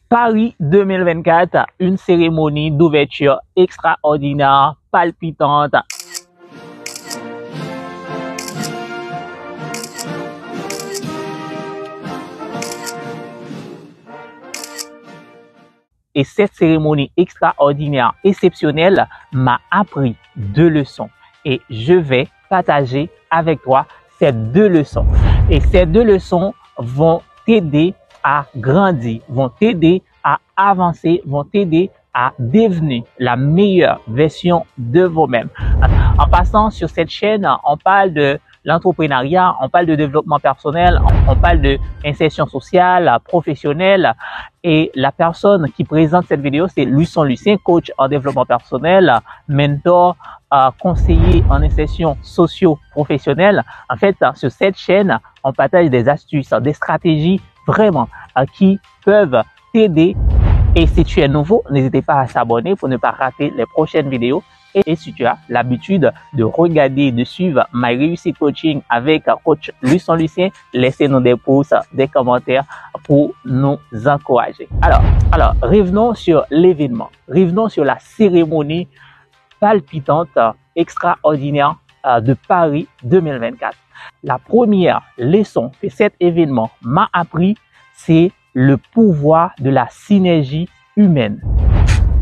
Paris 2024, une cérémonie d'ouverture extraordinaire, palpitante. Et cette cérémonie extraordinaire, exceptionnelle, m'a appris 2 leçons. Et je vais partager avec toi ces 2 leçons. Et ces 2 leçons vont t'aider à grandir, vont t'aider à avancer, vont t'aider à devenir la meilleure version de vous-même. En passant sur cette chaîne, on parle de l'entrepreneuriat, on parle de développement personnel, on parle de insertion sociale, professionnelle. Et la personne qui présente cette vidéo, c'est Luçon Lucien, coach en développement personnel, mentor, conseiller en insertion socio-professionnelle. En fait, sur cette chaîne, on partage des astuces, des stratégies vraiment qui peuvent t'aider. Et si tu es nouveau, n'hésitez pas à s'abonner pour ne pas rater les prochaines vidéos. Et si tu as l'habitude de regarder, de suivre My Réussite Coaching avec coach Luçon Lucien, laissez-nous des pouces, des commentaires pour nous encourager. Alors, revenons sur l'événement. Revenons sur la cérémonie palpitante, extraordinaire de Paris 2024. La première leçon que cet événement m'a appris, c'est le pouvoir de la synergie humaine.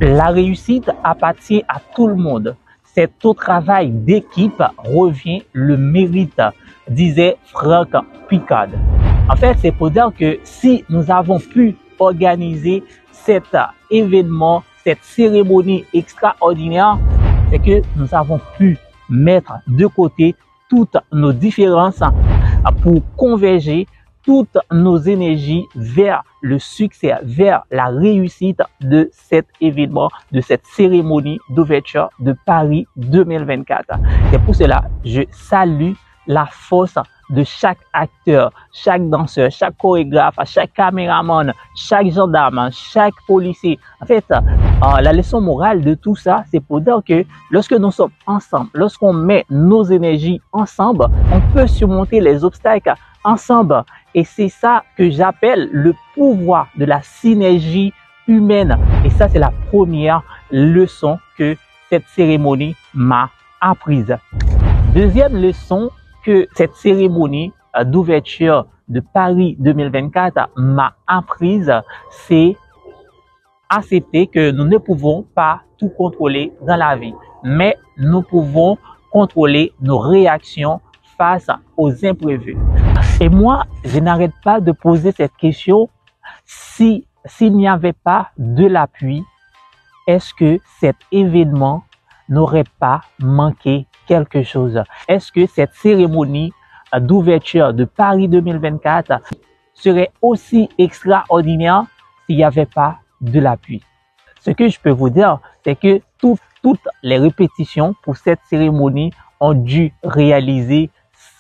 La réussite appartient à tout le monde. C'est au travail d'équipe revient le mérite, disait Frank Picard. En fait, c'est pour dire que si nous avons pu organiser cet événement, cette cérémonie extraordinaire, c'est que nous avons pu mettre de côté toutes nos différences pour converger toutes nos énergies vers le succès, vers la réussite de cet événement, de cette cérémonie d'ouverture de Paris 2024. C'est pour cela que je salue la force de chaque acteur, chaque danseur, chaque chorégraphe, chaque caméraman, chaque gendarme, chaque policier. En fait, la leçon morale de tout ça, c'est pour dire que lorsque nous sommes ensemble, lorsqu'on met nos énergies ensemble, on peut surmonter les obstacles ensemble. Et c'est ça que j'appelle le pouvoir de la synergie humaine. Et ça, c'est la première leçon que cette cérémonie m'a apprise. Deuxième leçon que cette cérémonie d'ouverture de Paris 2024 m'a apprise, c'est accepter que nous ne pouvons pas tout contrôler dans la vie, mais nous pouvons contrôler nos réactions face aux imprévus. Et moi, je n'arrête pas de poser cette question. S'il n'y avait pas de l'appui, est-ce que cet événement n'aurait pas manqué quelque chose? Est-ce que cette cérémonie d'ouverture de Paris 2024 serait aussi extraordinaire s'il n'y avait pas de l'appui? Ce que je peux vous dire, c'est que toutes les répétitions pour cette cérémonie ont dû réaliser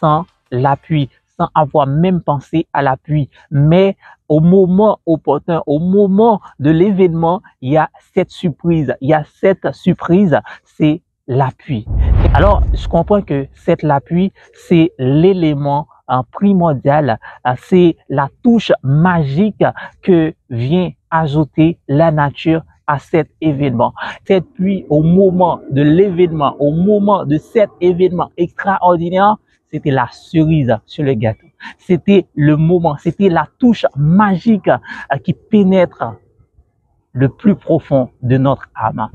sans l'appui, sans avoir même pensé à l'appui. Mais au moment opportun, au moment de l'événement, il y a cette surprise. Il y a cette surprise, c'est l'appui. Alors, je comprends que l'appui, c'est l'élément primordial, c'est la touche magique que vient ajouter la nature à cet événement. Cette pluie au moment de l'événement, au moment de cet événement extraordinaire, c'était la cerise sur le gâteau. C'était le moment, c'était la touche magique qui pénètre le plus profond de notre âme.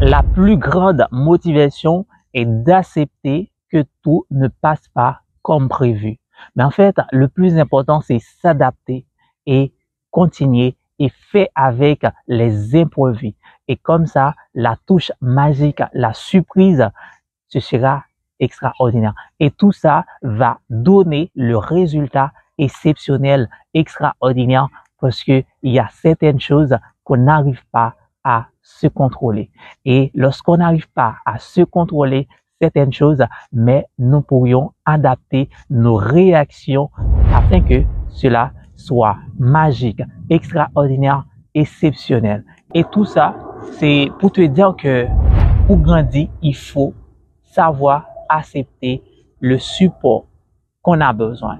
La plus grande motivation est d'accepter que tout ne passe pas comme prévu. Mais en fait, le plus important, c'est s'adapter et continuer et faire avec les imprévus. Et comme ça, la touche magique, la surprise, ce sera extraordinaire. Et tout ça va donner le résultat exceptionnel, extraordinaire, parce que il y a certaines choses qu'on n'arrive pas à se contrôler. Et lorsqu'on n'arrive pas à se contrôler certaines choses, mais nous pourrions adapter nos réactions afin que cela soit magique, extraordinaire, exceptionnel. Et tout ça, c'est pour te dire que pour grandir, il faut savoir accepter le support qu'on a besoin.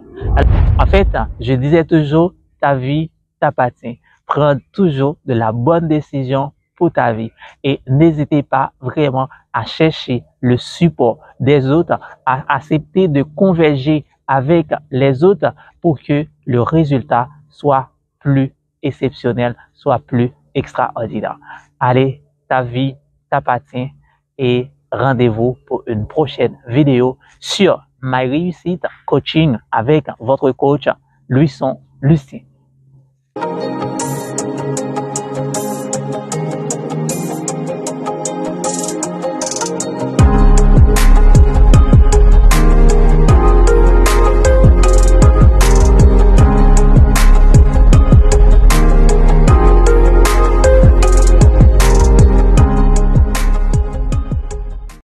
En fait, je disais toujours, ta vie t'appartient. prendre toujours de la bonne décision pour ta vie. Et n'hésitez pas vraiment à chercher le support des autres, à accepter de converger avec les autres pour que le résultat soit plus exceptionnel, soit plus extraordinaire. Allez, ta vie t'appartient et rendez-vous pour une prochaine vidéo sur My Réussite Coaching avec votre coach Luisson Lucien.